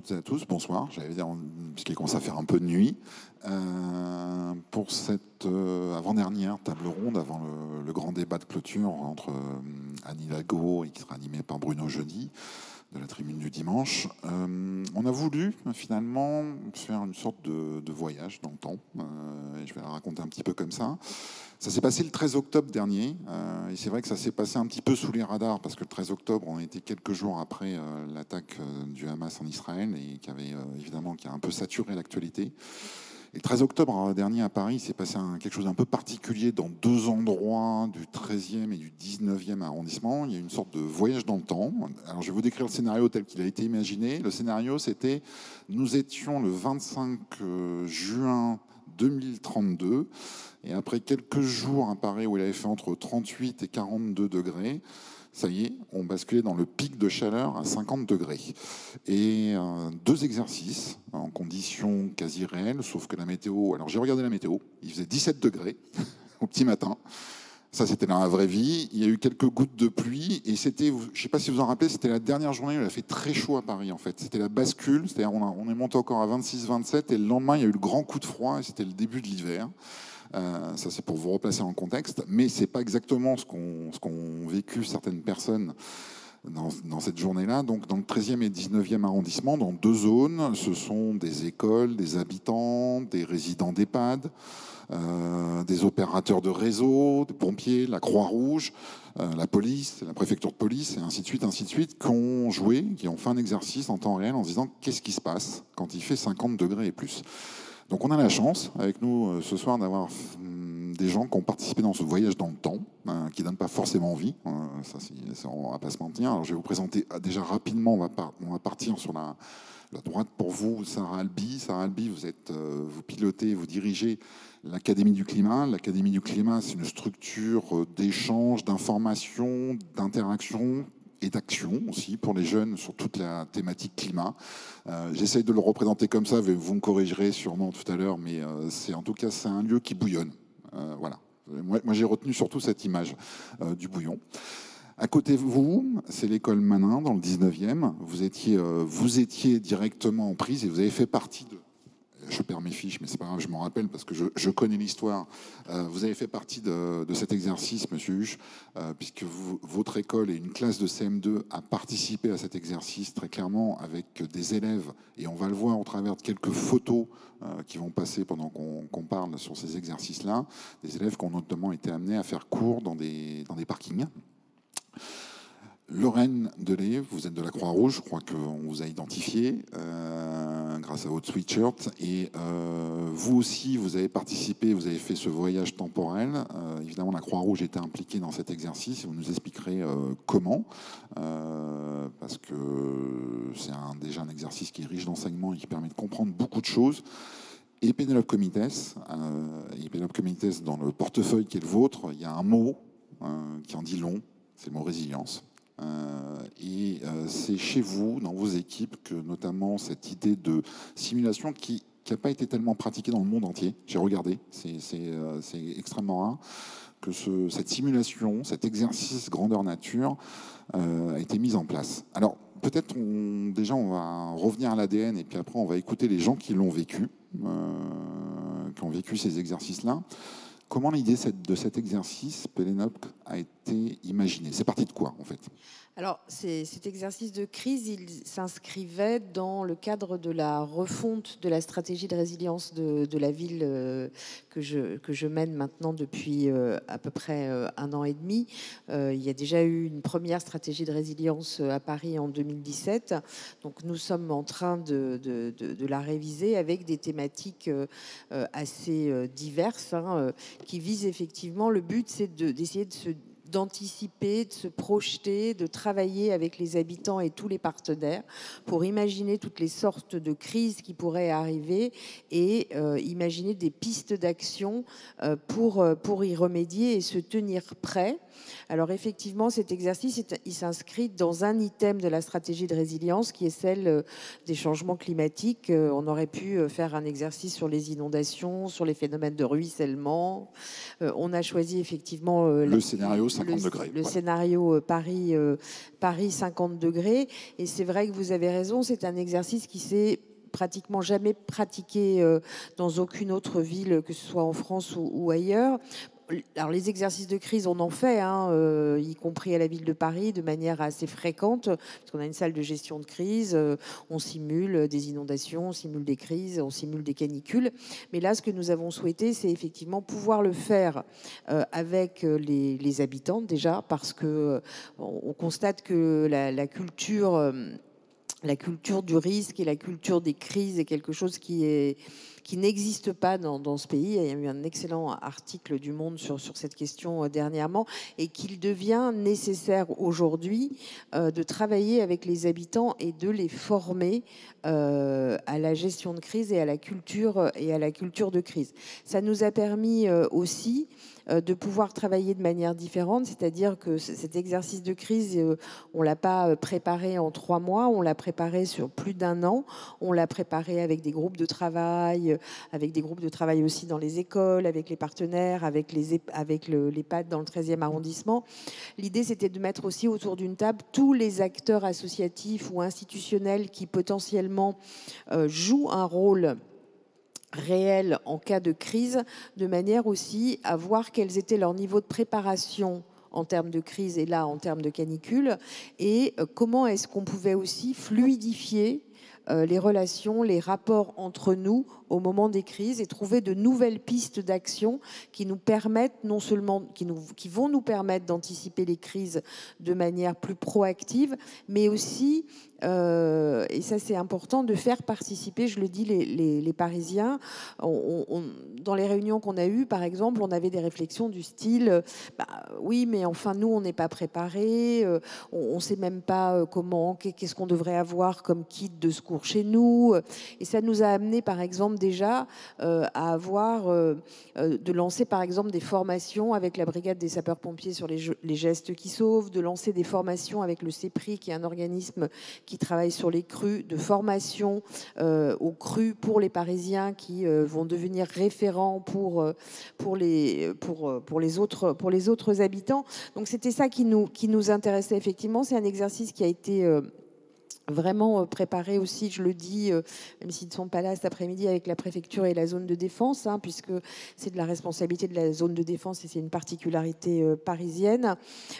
toutes et à tous, bonsoir, j'allais dire, puisqu'il commence à faire un peu de nuit, pour cette avant-dernière table ronde avant le grand débat de clôture entre Anne Hidalgo et qui sera animé par Bruno jeudi, de la tribune du dimanche. On a voulu finalement faire une sorte de voyage dans le temps, et je vais la raconter un petit peu comme ça. Ça s'est passé le 13 octobre dernier, et c'est vrai que ça s'est passé un petit peu sous les radars, parce que le 13 octobre, on était quelques jours après l'attaque du Hamas en Israël, et qui avait évidemment qui a un peu saturé l'actualité. Et le 13 octobre dernier à Paris, il s'est passé quelque chose d'un peu particulier dans deux endroits du 13e et du 19e arrondissement. Il y a une sorte de voyage dans le temps. Alors je vais vous décrire le scénario tel qu'il a été imaginé. Le scénario, c'était, nous étions le 25 juin 2032, et après quelques jours à Paris où il avait fait entre 38 et 42 degrés, ça y est, on basculait dans le pic de chaleur à 50 degrés. Et deux exercices en conditions quasi réelles, sauf que la météo... Alors j'ai regardé la météo, il faisait 17 degrés au petit matin. Ça, c'était dans la vraie vie. Il y a eu quelques gouttes de pluie. Et c'était, je ne sais pas si vous en rappelez, c'était la dernière journée où il a fait très chaud à Paris, en fait. C'était la bascule. C'est-à-dire on est monté encore à 26-27. Et le lendemain, il y a eu le grand coup de froid. Et c'était le début de l'hiver. Ça, c'est pour vous replacer en contexte. Mais ce n'est pas exactement ce qu'ont vécu certaines personnes dans cette journée-là. Donc, dans le 13e et 19e arrondissement, dans deux zones, ce sont des écoles, des habitants, des résidents d'EHPAD, des opérateurs de réseau, des pompiers, la Croix-Rouge, la police, la préfecture de police, et ainsi de suite, qui ont joué, qui ont fait un exercice en temps réel en se disant qu'est-ce qui se passe quand il fait 50 degrés et plus. Donc on a la chance, avec nous ce soir, d'avoir des gens qui ont participé dans ce voyage dans le temps, qui ne donnent pas forcément envie, ça, on ne va pas se mentir. Alors je vais vous présenter déjà rapidement, on va partir sur la droite pour vous, Sarah Albi. Sarah Albi, vous pilotez, vous dirigez l'Académie du Climat. L'Académie du Climat, c'est une structure d'échange, d'information, d'interaction et d'action aussi pour les jeunes sur toute la thématique climat. J'essaye de le représenter comme ça, vous me corrigerez sûrement tout à l'heure, mais en tout cas, c'est un lieu qui bouillonne. Voilà. Moi j'ai retenu surtout cette image du bouillon. À côté de vous, c'est l'école Manin dans le 19e. Vous étiez directement en prise et vous avez fait partie de... Je perds mes fiches, mais c'est pas grave, je m'en rappelle parce que je connais l'histoire. Vous avez fait partie de cet exercice, Monsieur Huche, puisque votre école et une classe de CM2 a participé à cet exercice très clairement avec des élèves, et on va le voir au travers de quelques photos qui vont passer pendant qu'on parle sur ces exercices-là, des élèves qui ont notamment été amenés à faire cours dans des parkings. Lorraine Delay, vous êtes de la Croix-Rouge, je crois qu'on vous a identifié grâce à votre sweatshirt. Et vous aussi, vous avez participé, vous avez fait ce voyage temporel. Évidemment, la Croix-Rouge était impliquée dans cet exercice. Vous nous expliquerez comment, parce que c'est déjà un exercice qui est riche d'enseignements et qui permet de comprendre beaucoup de choses. Et Pénélope Comites, dans le portefeuille qui est le vôtre, il y a un mot qui en dit long, c'est le mot résilience. C'est chez vous, dans vos équipes, que notamment cette idée de simulation qui n'a pas été tellement pratiquée dans le monde entier. J'ai regardé, c'est extrêmement rare que cette simulation, cet exercice grandeur nature a été mise en place. Alors peut-être déjà on va revenir à l'ADN et puis après on va écouter les gens qui l'ont vécu, qui ont vécu ces exercices-là. Comment l'idée de cet exercice, Pénélope, a été imaginée? C'est parti de quoi, en fait? Alors, cet exercice de crise, il s'inscrivait dans le cadre de la refonte de la stratégie de résilience de la ville que je mène maintenant depuis à peu près un an et demi. Il y a déjà eu une première stratégie de résilience à Paris en 2017. Donc, nous sommes en train de la réviser avec des thématiques assez diverses qui visent effectivement, le but, c'est d'essayer d'anticiper, de se projeter, de travailler avec les habitants et tous les partenaires pour imaginer toutes les sortes de crises qui pourraient arriver et imaginer des pistes d'action pour y remédier et se tenir prêt. Alors effectivement, cet exercice, il s'inscrit dans un item de la stratégie de résilience qui est celle des changements climatiques. On aurait pu faire un exercice sur les inondations, sur les phénomènes de ruissellement. On a choisi effectivement... Le scénario, 50 degrés. Le Voilà. scénario Paris 50 degrés. Et c'est vrai que vous avez raison, c'est un exercice qui s'est pratiquement jamais pratiqué dans aucune autre ville, que ce soit en France ou ailleurs. Alors les exercices de crise, on en fait, hein, y compris à la ville de Paris, de manière assez fréquente, parce qu'on a une salle de gestion de crise, on simule des inondations, on simule des crises, on simule des canicules. Mais là, ce que nous avons souhaité, c'est effectivement pouvoir le faire avec les habitants déjà, parce que on constate que la culture... la culture du risque et la culture des crises est quelque chose qui n'existe pas dans ce pays. Il y a eu un excellent article du Monde sur cette question dernièrement, et qu'il devient nécessaire aujourd'hui de travailler avec les habitants et de les former à la gestion de crise et à la culture de crise. Ça nous a permis aussi de pouvoir travailler de manière différente, c'est-à-dire que cet exercice de crise, on l'a pas préparé en 3 mois, on l'a préparé sur plus d'1 an, on l'a préparé avec des groupes de travail, aussi dans les écoles, avec les partenaires, avec l'EHPAD dans le 13e arrondissement. L'idée, c'était de mettre aussi autour d'une table tous les acteurs associatifs ou institutionnels qui potentiellement jouent un rôle réel en cas de crise, de manière aussi à voir quels étaient leurs niveaux de préparation en termes de crise et là en termes de canicule, et comment est-ce qu'on pouvait aussi fluidifier les relations, les rapports entre nous au moment des crises, et trouver de nouvelles pistes d'action qui nous permettent non seulement, qui vont nous permettre d'anticiper les crises de manière plus proactive, mais aussi, et ça c'est important, de faire participer, je le dis, les Parisiens. Dans les réunions qu'on a eues, par exemple, on avait des réflexions du style oui, mais enfin nous on n'est pas préparés, on ne sait même pas qu'est-ce qu'on devrait avoir comme kit de secours chez nous. Et ça nous a amené, par exemple, déjà à de lancer, par exemple, des formations avec la brigade des sapeurs-pompiers sur les gestes qui sauvent, de lancer des formations avec le CEPRI, qui est un organisme qui travaille sur les crues, de formation aux crues pour les Parisiens qui vont devenir référents pour les autres habitants. Donc c'était ça qui nous intéressait effectivement. C'est un exercice qui a été vraiment préparé aussi, je le dis, même s'ils ne sont pas là cet après-midi, avec la préfecture et la zone de défense, hein, puisque c'est de la responsabilité de la zone de défense et c'est une particularité parisienne.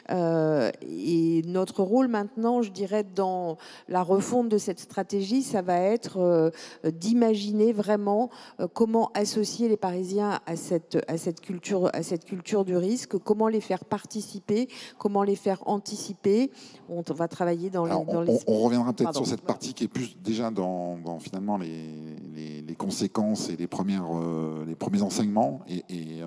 Et notre rôle maintenant, je dirais, dans la refonte de cette stratégie, ça va être d'imaginer vraiment comment associer les Parisiens à cette culture du risque, comment les faire participer, comment les faire anticiper. On va travailler dans les... On reviendra peut-être sur cette partie qui est plus déjà dans finalement les conséquences et les premiers enseignements. Et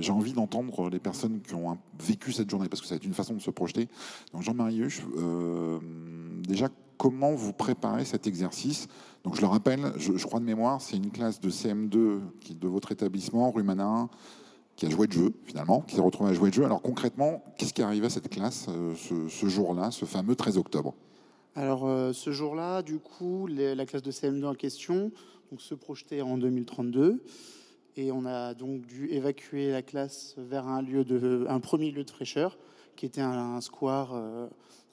j'ai envie d'entendre les personnes qui ont vécu cette journée, parce que ça va être une façon de se projeter. Donc Jean-Marie Huche, déjà, comment vous préparez cet exercice? Donc je le rappelle, je crois de mémoire, c'est une classe de CM2 de votre établissement, rue Manin, qui a joué de jeu, finalement, qui s'est retrouvée à jouer de jeu. Alors concrètement, qu'est-ce qui est arrivé à cette classe ce jour-là, ce fameux 13 octobre? Alors ce jour-là, du coup, la classe de CM2 en question se projetait en 2032. Et on a donc dû évacuer la classe vers un premier lieu de fraîcheur, qui était un square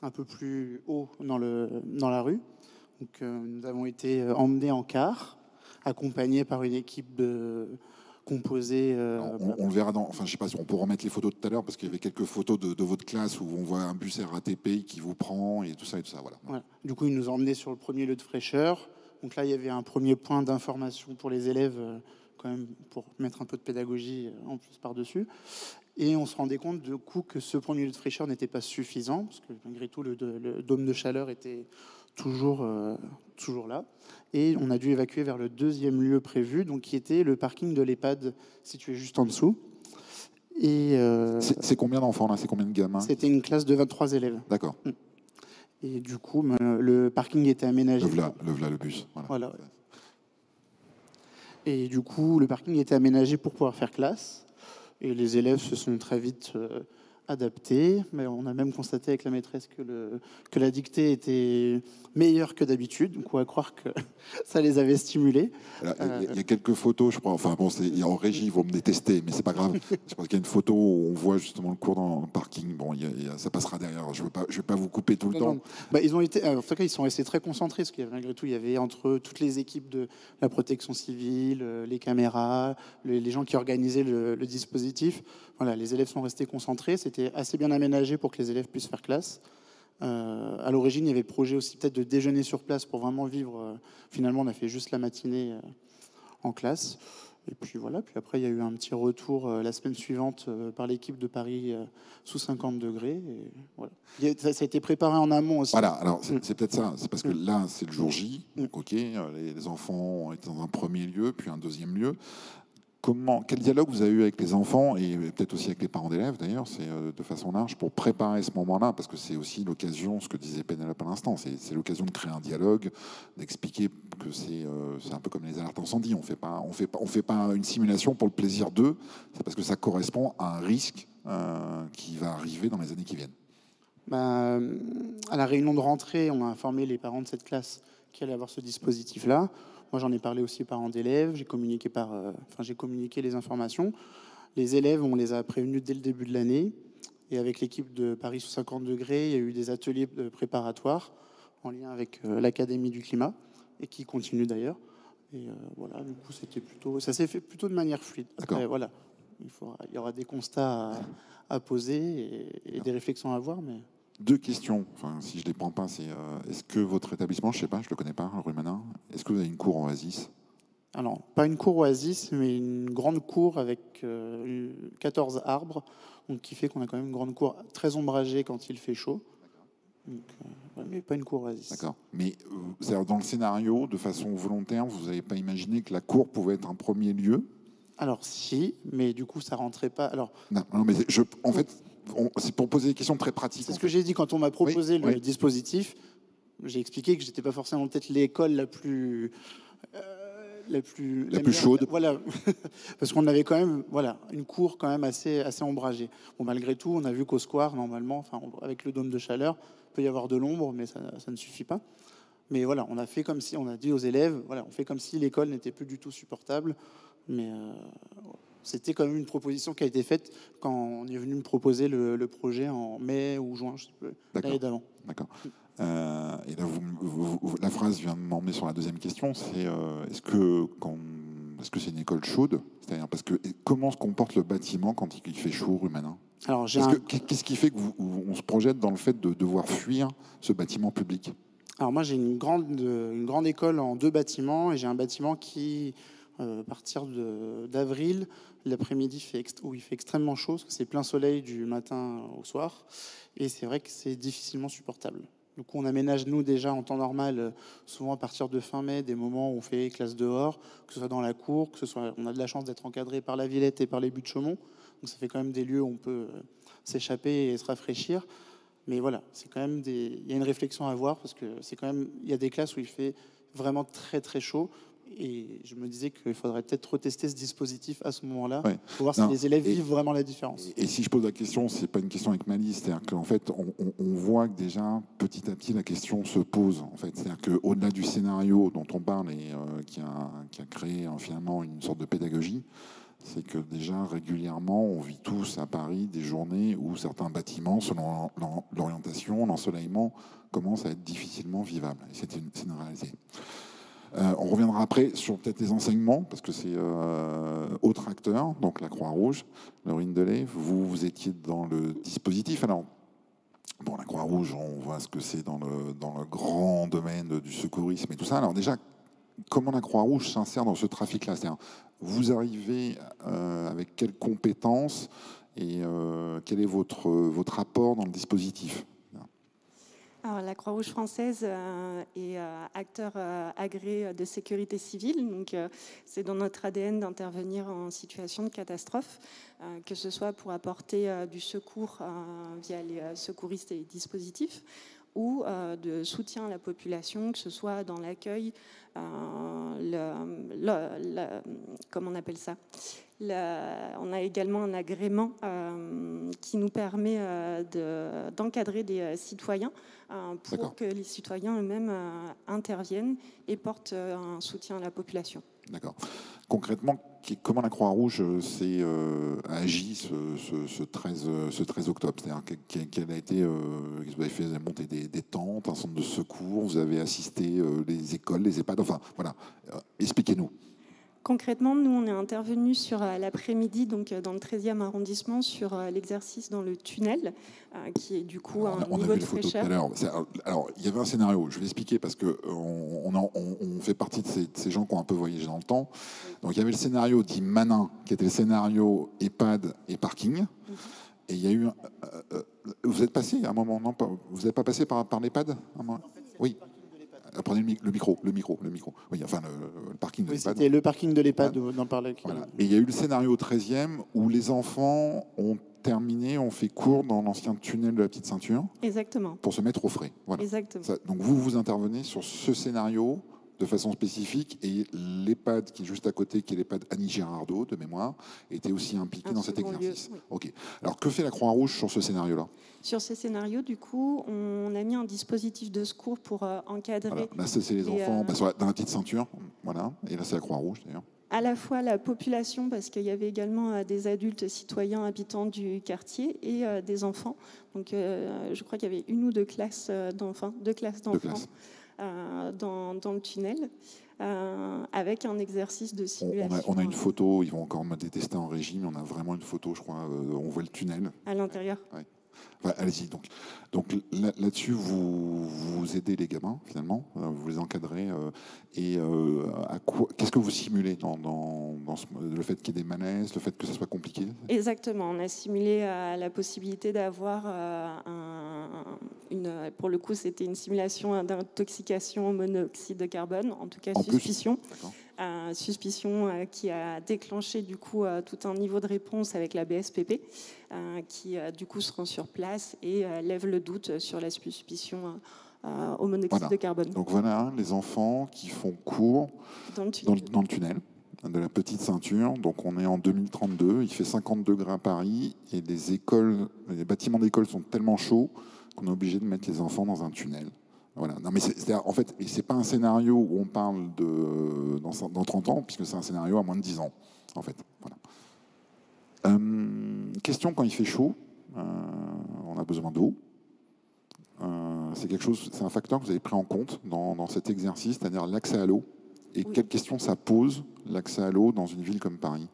un peu plus haut dans la rue. Donc nous avons été emmenés en car, accompagnés par une équipe composée... on le verra enfin je sais pas si on peut remettre les photos de tout à l'heure, parce qu'il y avait quelques photos de votre classe où on voit un bus RATP qui vous prend et tout ça, voilà. Voilà. Du coup, ils nous ont emmenés sur le premier lieu de fraîcheur. Donc là, il y avait un premier point d'information pour les élèves, quand même, pour mettre un peu de pédagogie en plus par-dessus. Et on se rendait compte du coup que ce premier lieu de fraîcheur n'était pas suffisant, parce que malgré tout, le dôme de chaleur était toujours là. Et on a dû évacuer vers le deuxième lieu prévu, donc qui était le parking de l'EHPAD situé juste en dessous. Et c'est combien d'enfants là? C'est combien de gamins? C'était une classe de 23 élèves. D'accord. Et du coup, le parking était aménagé. Le bus. Voilà. Et du coup, le parking était aménagé pour pouvoir faire classe. Et les élèves se sont très vite adapté, mais on a même constaté avec la maîtresse que la dictée était meilleure que d'habitude, donc on va croire que ça les avait stimulés. Il y a quelques photos, je crois, enfin bon, en régie, ils vont me détester, mais c'est pas grave. Je pense qu'il y a une photo où on voit justement le cours dans le parking. Bon, ça passera derrière, je vais pas vous couper tout le temps. Non. Bah, ils ont été, en tout cas, ils sont restés très concentrés, parce qu'il malgré tout, il y avait entre toutes les équipes de la protection civile, les caméras, les gens qui organisaient le dispositif. Voilà, les élèves sont restés concentrés. C'était assez bien aménagé pour que les élèves puissent faire classe. À l'origine, il y avait le projet aussi peut-être de déjeuner sur place pour vraiment vivre. Finalement, on a fait juste la matinée en classe. Et puis voilà. Puis après, il y a eu un petit retour la semaine suivante par l'équipe de Paris sous 50 degrés. Et voilà. Ça a été préparé en amont aussi. Voilà. Alors c'est peut-être ça. C'est parce que là, c'est le jour J. Ok. Les enfants étaient dans un premier lieu, puis un deuxième lieu. Quel dialogue vous avez eu avec les enfants et peut-être aussi avec les parents d'élèves d'ailleurs, c'est de façon large pour préparer ce moment-là, parce que c'est aussi l'occasion, ce que disait Pénélope à l'instant, c'est l'occasion de créer un dialogue, d'expliquer que c'est un peu comme les alertes incendie. On fait pas une simulation pour le plaisir d'eux, c'est parce que ça correspond à un risque qui va arriver dans les années qui viennent. À la réunion de rentrée, on a informé les parents de cette classe qui allait avoir ce dispositif-là. Moi, j'en ai parlé aussi aux parents d'élèves. J'ai communiqué les informations. Les élèves, on les a prévenus dès le début de l'année. Et avec l'équipe de Paris sous 50 degrés, il y a eu des ateliers préparatoires en lien avec l'Académie du climat et qui continuent d'ailleurs. Et voilà, du coup, ça s'est fait plutôt de manière fluide. Après, voilà, il y aura des constats à poser et des réflexions à avoir, mais... Deux questions, enfin, si je ne les prends pas, c'est est-ce que votre établissement, je ne sais pas, je ne le connais pas, rue Manin, est-ce que vous avez une cour oasis? Alors, pas une cour oasis, mais une grande cour avec 14 arbres, donc qui fait qu'on a quand même une grande cour très ombragée quand il fait chaud. Donc, mais pas une cour oasis. D'accord. Mais dans le scénario, de façon volontaire, vous n'avez pas imaginé que la cour pouvait être un premier lieu? Alors si, mais du coup, ça rentrait pas. Alors, non, mais en fait... c'est pour poser des questions très pratiques. C'est ce que j'ai dit quand on m'a proposé le dispositif. J'ai expliqué que j'étais pas forcément peut-être l'école la plus chaude. Voilà, parce qu'on avait quand même une cour quand même assez ombragée. Bon, malgré tout, on a vu qu'au square normalement, avec le dôme de chaleur, il peut y avoir de l'ombre, mais ça ne suffit pas. Mais voilà, on a fait comme si on a dit aux élèves, on fait comme si l'école n'était plus du tout supportable, mais c'était quand même une proposition qui a été faite quand on est venu me proposer le projet en mai ou juin, je sais plus, l'année d'avant. D'accord. Et là, la phrase vient de m'emmener sur la deuxième question, c'est est-ce que c'est une école chaude? C'est-à-dire parce que comment se comporte le bâtiment quand il fait chaud, rue Manin? Alors, qu'est-ce qui fait qu'on se projette dans le fait de devoir fuir ce bâtiment public? Alors moi, j'ai une grande école en 2 bâtiments et j'ai un bâtiment qui, à partir d'avril, l'après-midi, où il fait extrêmement chaud, parce que c'est plein soleil du matin au soir, et c'est vrai que c'est difficilement supportable. Du coup, on aménage, nous, déjà, en temps normal, souvent à partir de fin mai, des moments où on fait classe dehors, que ce soit dans la cour, on a de la chance d'être encadré par la Villette et par les Buttes-Chaumont, donc ça fait quand même des lieux où on peut s'échapper et se rafraîchir. Mais voilà, c'est quand même il y a une réflexion à avoir, parce que il y a des classes où il fait vraiment très très chaud. Et je me disais qu'il faudrait peut-être retester ce dispositif à ce moment-là, pour voir si les élèves vivent vraiment la différence. Et si je pose la question, c'est pas une question avec malice, c'est-à-dire qu'en fait, on voit que déjà, petit à petit, la question se pose. En fait, c'est-à-dire qu'au-delà du scénario dont on parle et qui a créé finalement une sorte de pédagogie, c'est que déjà régulièrement, on vit tous à Paris des journées où certains bâtiments, selon l'orientation, l'ensoleillement, commencent à être difficilement vivables. Et c'est une réalité. On reviendra après sur peut-être les enseignements, parce que c'est autre acteur, donc la Croix-Rouge, Laurine Delay, vous étiez dans le dispositif. Alors, bon, la Croix-Rouge, on voit ce que c'est dans le grand domaine du secourisme et tout ça. Alors déjà, comment la Croix-Rouge s'insère dans ce trafic-là? C'est-à-dire, vous arrivez avec quelles compétences et quel est votre apport dans le dispositif? Alors, la Croix-Rouge française est acteur agréé de sécurité civile. Donc, c'est dans notre ADN d'intervenir en situation de catastrophe, que ce soit pour apporter du secours via les secouristes et les dispositifs, ou de soutien à la population, que ce soit dans l'accueil, comment on appelle ça, on a également un agrément qui nous permet d'encadrer des citoyens pour que les citoyens eux-mêmes interviennent et portent un soutien à la population. D'accord. Concrètement, comment la Croix-Rouge a agi ce 13 octobre? C'est-à-dire qu'elle a été, vous avez fait monter des tentes, un centre de secours, vous avez assisté les écoles, les EHPAD, enfin voilà, expliquez-nous. Concrètement, nous, on est intervenu sur l'après-midi, donc dans le 13e arrondissement, sur l'exercice dans le tunnel, qui est du coup un niveau de fraîcheur. Alors, il y avait un scénario, je vais expliquer parce qu'on fait partie de ces gens qui ont un peu voyagé dans le temps. Donc, il y avait le scénario dit Manin, qui était le scénario EHPAD et parking. Et il y a eu... vous êtes passé à un moment, non? Vous n'êtes pas passé par l'EHPAD? Oui. Prenez le micro. Oui, enfin, le parking de l'EHPAD. C'était le parking de l'EHPAD d'en parler. Voilà. Et il y a eu le scénario 13e où les enfants ont fait cours dans l'ancien tunnel de la Petite Ceinture. Exactement. Pour se mettre au frais. Voilà. Exactement. Donc vous intervenez sur ce scénario de façon spécifique et l'EHPAD qui est juste à côté, qui est l'EHPAD Annie Girardot, de mémoire, était aussi impliqué dans cet exercice. Oui. Ok. Alors que fait la Croix-Rouge sur ce scénario-là? Sur ce scénario, du coup, on a mis un dispositif de secours pour encadrer... Voilà. Là, c'est les enfants dans la Petite Ceinture. Voilà. Et là, c'est la Croix-Rouge, d'ailleurs. À la fois la population, parce qu'il y avait également des adultes citoyens habitants du quartier et des enfants. Donc, je crois qu'il y avait une ou deux classes d'enfants. Dans le tunnel, avec un exercice de simulation. On a une photo, ils vont encore me détester en régie, mais on a vraiment une photo, je crois, on voit le tunnel. À l'intérieur. Ouais. Enfin, allez-y. Donc là-dessus, vous aidez les gamins, finalement, vous les encadrez. Qu'est-ce que vous simulez dans le fait qu'il y ait des malaises, le fait que ça soit compliqué? Exactement. On a simulé la possibilité d'avoir pour le coup, c'était une simulation d'intoxication au monoxyde de carbone, en tout cas suspicion. Suspicion qui a déclenché du coup tout un niveau de réponse avec la BSPP qui du coup se rend sur place et lève le doute sur la suspicion au monoxyde de carbone. Donc voilà les enfants qui font cours dans le tunnel de la Petite Ceinture. Donc on est en 2032, il fait 50 degrés à Paris et les bâtiments d'école sont tellement chauds qu'on est obligé de mettre les enfants dans un tunnel. Voilà. Non, mais en fait, c'est pas un scénario où on parle dans 30 ans, puisque c'est un scénario à moins de 10 ans, en fait. Voilà. Question, quand il fait chaud, on a besoin d'eau. C'est un facteur que vous avez pris en compte dans cet exercice, c'est-à-dire l'accès à l'eau. Et quelle question ça pose, l'accès à l'eau, dans une ville comme Paris?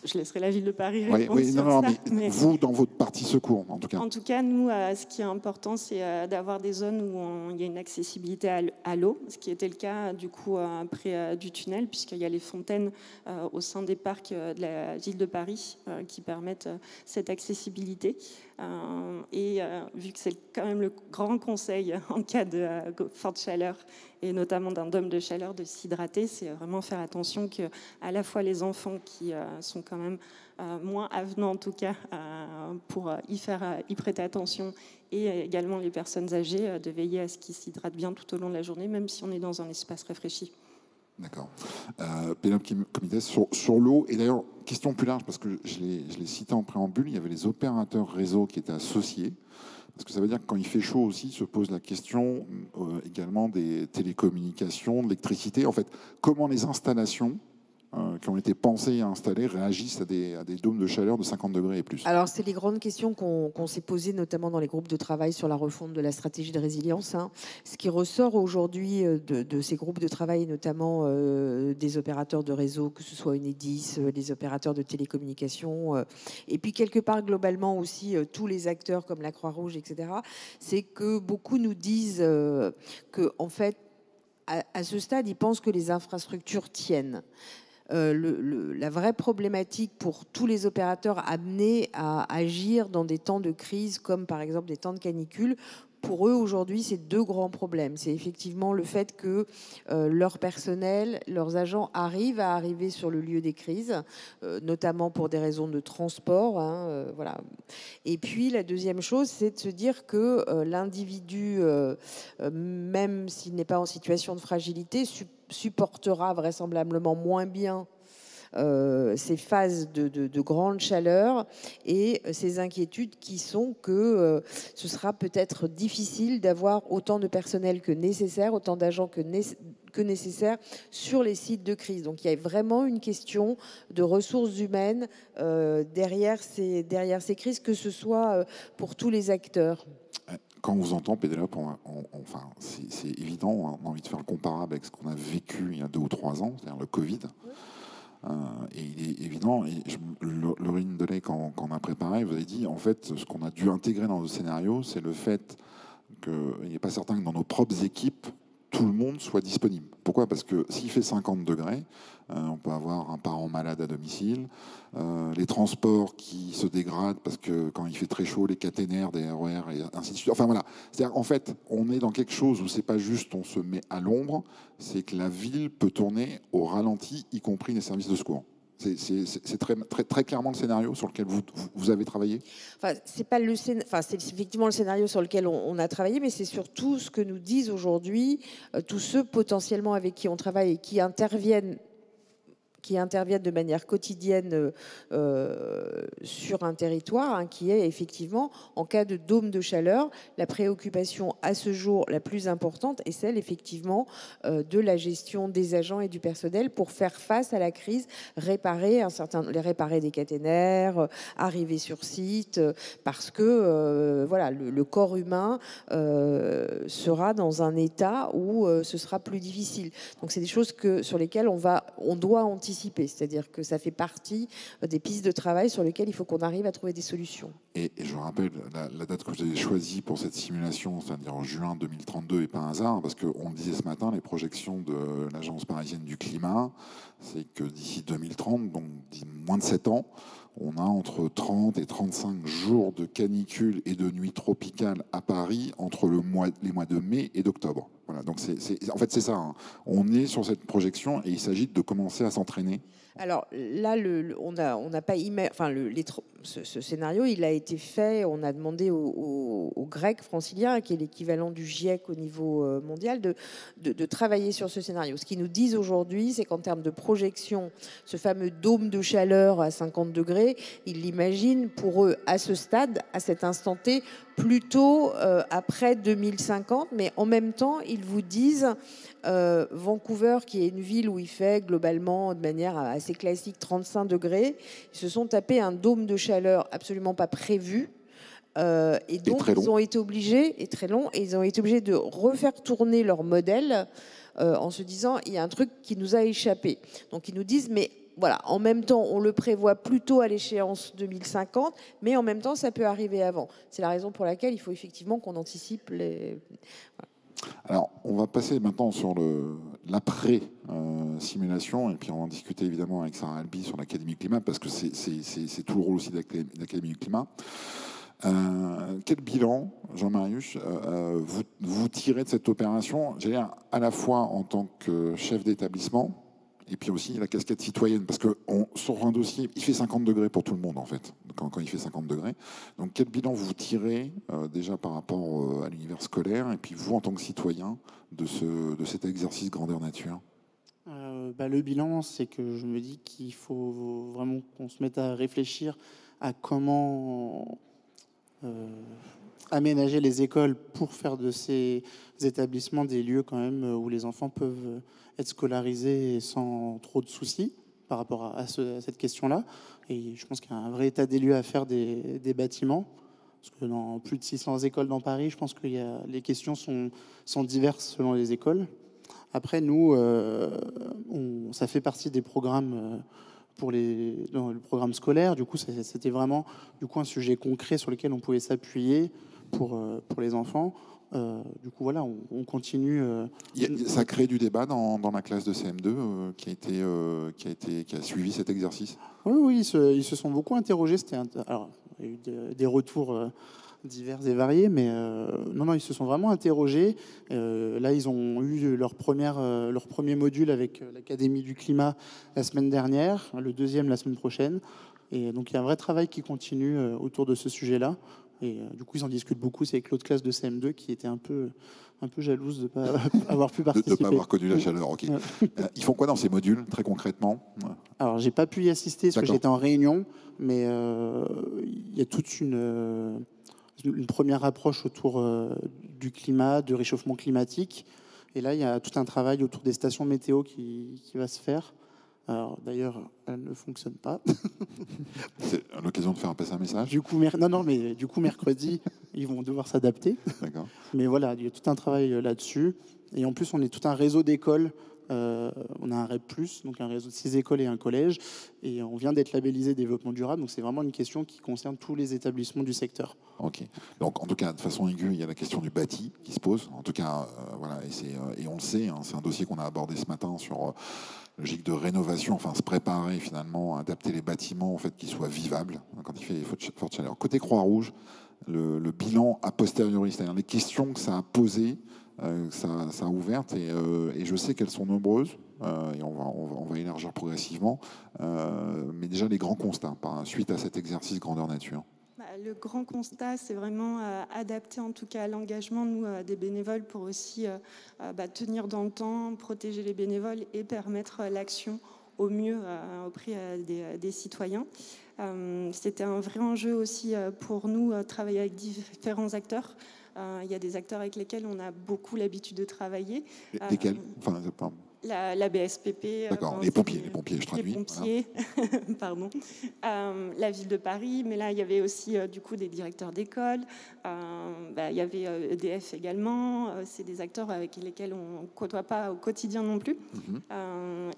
Je laisserai la ville de Paris répondre mais vous, dans votre partie secours, en tout cas. En tout cas, nous, ce qui est important, c'est d'avoir des zones où il y a une accessibilité à l'eau, ce qui était le cas, du coup, près du tunnel, puisqu'il y a les fontaines au sein des parcs de la ville de Paris qui permettent cette accessibilité. Vu que c'est quand même le grand conseil en cas de forte chaleur, et notamment d'un dôme de chaleur, de s'hydrater, c'est vraiment faire attention que à la fois les enfants qui sont quand même moins avenants en tout cas pour y prêter attention, et également les personnes âgées de veiller à ce qu'ils s'hydratent bien tout au long de la journée, même si on est dans un espace réfléchi. D'accord. Pénélope Comides, sur l'eau, et d'ailleurs, question plus large, parce que je l'ai cité en préambule, il y avait les opérateurs réseau qui étaient associés, parce que ça veut dire que quand il fait chaud aussi, se pose la question également des télécommunications, de l'électricité. En fait, comment les installations qui ont été pensées et installées réagissent à des dômes de chaleur de 50 degrés et plus? Alors, c'est les grandes questions qu'on s'est posées, notamment dans les groupes de travail sur la refonte de la stratégie de résilience. Ce qui ressort aujourd'hui de ces groupes de travail, notamment des opérateurs de réseau, que ce soit Enedis, les opérateurs de télécommunications, et puis quelque part, globalement aussi, tous les acteurs comme la Croix-Rouge, etc., c'est que beaucoup nous disent que, en fait, à ce stade, ils pensent que les infrastructures tiennent. La vraie problématique pour tous les opérateurs amenés à agir dans des temps de crise, comme par exemple des temps de canicule, pour eux, aujourd'hui, c'est 2 grands problèmes. C'est effectivement le fait que leur personnel, leurs agents arriver sur le lieu des crises, notamment pour des raisons de transport. Voilà. Et puis, la deuxième chose, c'est de se dire que l'individu, même s'il n'est pas en situation de fragilité, supportera vraisemblablement moins bien ces phases de grande chaleur et ces inquiétudes qui sont que ce sera peut-être difficile d'avoir autant de personnel que nécessaire, autant d'agents que nécessaire sur les sites de crise. Donc il y a vraiment une question de ressources humaines derrière ces crises, que ce soit pour tous les acteurs. Quand on vous entend, Pénélope, enfin, c'est évident, on a envie de faire le comparable avec ce qu'on a vécu il y a 2 ou 3 ans, c'est-à-dire le Covid. Et il est évident, et Laurine Delay, quand on a préparé, vous avez dit, en fait, ce qu'on a dû intégrer dans nos scénarios, c'est le fait qu'il n'est pas certain que dans nos propres équipes, tout le monde soit disponible. Pourquoi ? Parce que s'il fait 50 degrés, on peut avoir un parent malade à domicile, les transports qui se dégradent parce que quand il fait très chaud, les caténaires des RER et ainsi de suite. Enfin voilà, c'est-à-dire qu'en fait, on est dans quelque chose où c'est pas juste on se met à l'ombre, c'est que la ville peut tourner au ralenti, y compris les services de secours. C'est très clairement le scénario sur lequel vous avez travaillé. Enfin, c'est effectivement le scénario sur lequel on a travaillé, mais c'est surtout ce que nous disent aujourd'hui tous ceux potentiellement avec qui on travaille et qui interviennent de manière quotidienne sur un territoire, qui est effectivement, en cas de dôme de chaleur, la préoccupation à ce jour la plus importante est celle effectivement de la gestion des agents et du personnel pour faire face à la crise, réparer des caténaires, arriver sur site, parce que voilà, le corps humain sera dans un état où ce sera plus difficile. Donc c'est des choses sur lesquelles on doit anticiper. C'est-à-dire que ça fait partie des pistes de travail sur lesquelles il faut qu'on arrive à trouver des solutions. Et je rappelle la date que vous avez choisie pour cette simulation, c'est-à-dire en juin 2032, et pas un hasard, parce qu'on le disait ce matin, les projections de l'Agence parisienne du climat, c'est que d'ici 2030, donc moins de 7 ans, on a entre 30 et 35 jours de canicule et de nuit tropicale à Paris entre les mois de mai et d'octobre. Voilà, donc en fait c'est ça. On est sur cette projection et il s'agit de commencer à s'entraîner. Alors là, on n'a pas ce scénario, il a été fait. On a demandé au GREC francilien, qui est l'équivalent du GIEC au niveau mondial, de travailler sur ce scénario. Ce qu'ils nous disent aujourd'hui, c'est qu'en termes de projection, ce fameux dôme de chaleur à 50 degrés, ils l'imaginent pour eux à ce stade, à cet instant T, plutôt après 2050. Mais en même temps, ils vous disent Vancouver, qui est une ville où il fait globalement de manière assez classique 35 degrés, ils se sont tapés un dôme de chaleur absolument pas prévu. Et donc ils ont été obligés, et très long, et ils ont été obligés de refaire tourner leur modèle en se disant il y a un truc qui nous a échappé. Donc ils nous disent mais voilà, en même temps, on le prévoit plutôt à l'échéance 2050, mais en même temps, ça peut arriver avant. C'est la raison pour laquelle il faut effectivement qu'on anticipe les... Voilà. Alors, on va passer maintenant sur l'après-simulation, et puis on va en discuter évidemment avec Sarah Albi sur l'Académie Climat, parce que c'est tout le rôle aussi de l'Académie Climat. Quel bilan, Jean-Marius, vous tirez de cette opération, j'allais dire, à la fois en tant que chef d'établissement, et puis aussi la casquette citoyenne, parce que sur un dossier, il fait 50 degrés pour tout le monde, en fait, quand il fait 50 degrés. Donc, quel bilan vous tirez déjà par rapport à l'univers scolaire, et puis vous, en tant que citoyen, de cet exercice grandeur nature ? Le bilan, c'est que je me dis qu'il faut vraiment qu'on se mette à réfléchir à comment aménager les écoles pour faire de ces établissements des lieux quand même où les enfants peuvent être scolarisés sans trop de soucis par rapport à cette question-là. Et je pense qu'il y a un vrai état des lieux à faire des bâtiments. Parce que dans plus de 600 écoles dans Paris, je pense que les questions sont diverses selon les écoles. Après, nous, ça fait partie des programmes dans le programme scolaire. Du coup, c'était vraiment un sujet concret sur lequel on pouvait s'appuyer pour les enfants. Du coup, voilà, on continue. Ça crée du débat dans la classe de CM2 qui a suivi cet exercice. Oui, ils se sont beaucoup interrogés. Alors, il y a eu des retours divers et variés, mais non, ils se sont vraiment interrogés. Là, ils ont eu leur premier module avec l'Académie du climat la semaine dernière, le deuxième la semaine prochaine. Et donc, il y a un vrai travail qui continue autour de ce sujet-là. Et du coup, ils en discutent beaucoup. C'est avec l'autre classe de CM2 qui était un peu jalouse de ne pas avoir pu participer. De ne pas avoir connu la chaleur, ok. Ils font quoi dans ces modules, très concrètement? Alors, j'ai pas pu y assister parce que j'étais en réunion, mais il y a toute une première approche autour du climat, du réchauffement climatique. Et là, il y a tout un travail autour des stations météo qui va se faire. Alors, d'ailleurs, elle ne fonctionne pas. C'est l'occasion de faire passer un message. Du coup, mercredi, ils vont devoir s'adapter. D'accord. Mais voilà, il y a tout un travail là-dessus. Et en plus, on est tout un réseau d'écoles. On a un REP+, donc un réseau de 6 écoles et un collège. Et on vient d'être labellisé développement durable. Donc, c'est vraiment une question qui concerne tous les établissements du secteur. Ok. Donc, en tout cas, de façon aiguë, il y a la question du bâti qui se pose. En tout cas, voilà, et on le sait, hein, c'est un dossier qu'on a abordé ce matin sur logique de rénovation, enfin se préparer finalement, adapter les bâtiments en fait qu'ils soient vivables quand il fait forte chaleur. Côté Croix-Rouge, le bilan a posteriori, c'est-à-dire les questions que ça a posées, ça a ouvertes, et je sais qu'elles sont nombreuses, et on va élargir progressivement, mais déjà les grands constats suite à cet exercice grandeur nature. Le grand constat, c'est vraiment adapter en tout cas à l'engagement, nous, des bénévoles, pour aussi tenir dans le temps, protéger les bénévoles et permettre l'action au mieux auprès des citoyens. C'était un vrai enjeu aussi pour nous, travailler avec différents acteurs. Il y a des acteurs avec lesquels on a beaucoup l'habitude de travailler. Lesquels? Enfin, la BSPP. D'accord, les pompiers, je traduis. Les pompiers, voilà. Pardon. La ville de Paris, mais là, il y avait aussi du coup des directeurs d'école. Il y avait EDF également. C'est des acteurs avec lesquels on ne côtoie pas au quotidien non plus.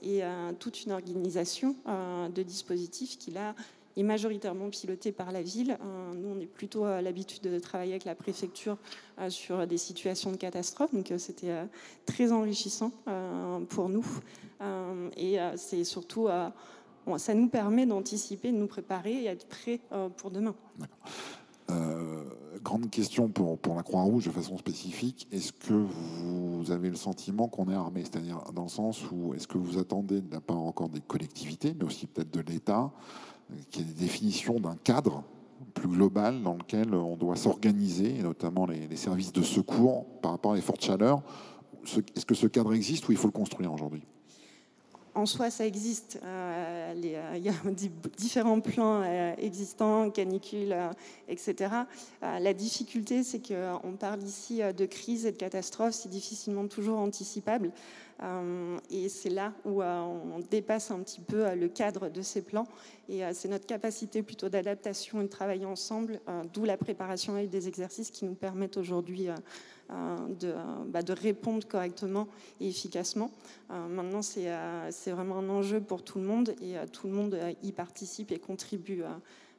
Et toute une organisation de dispositifs qui, là, est majoritairement piloté par la ville. Nous, on est plutôt à l'habitude de travailler avec la préfecture sur des situations de catastrophe. Donc, c'était très enrichissant pour nous. Et c'est surtout, ça nous permet d'anticiper, de nous préparer et être prêts pour demain. Grande question pour la Croix-Rouge de façon spécifique. Est-ce que vous avez le sentiment qu'on est armé? C'est-à-dire dans le sens où est-ce que vous attendez de la part encore des collectivités, mais aussi peut-être de l'État, qu'il y ait des définitions d'un cadre plus global dans lequel on doit s'organiser, et notamment les services de secours par rapport à les fortes chaleurs? Est-ce que ce cadre existe ou il faut le construire aujourd'hui? En soi, ça existe. Il y a différents plans existants, canicules, etc. La difficulté, c'est qu'on parle ici de crise et de catastrophe. C'est difficilement toujours anticipable. Et c'est là où on dépasse un petit peu le cadre de ces plans. Et c'est notre capacité plutôt d'adaptation et de travailler ensemble, d'où la préparation avec des exercices qui nous permettent aujourd'hui de répondre correctement et efficacement. Maintenant, c'est vraiment un enjeu pour tout le monde et tout le monde y participe et contribue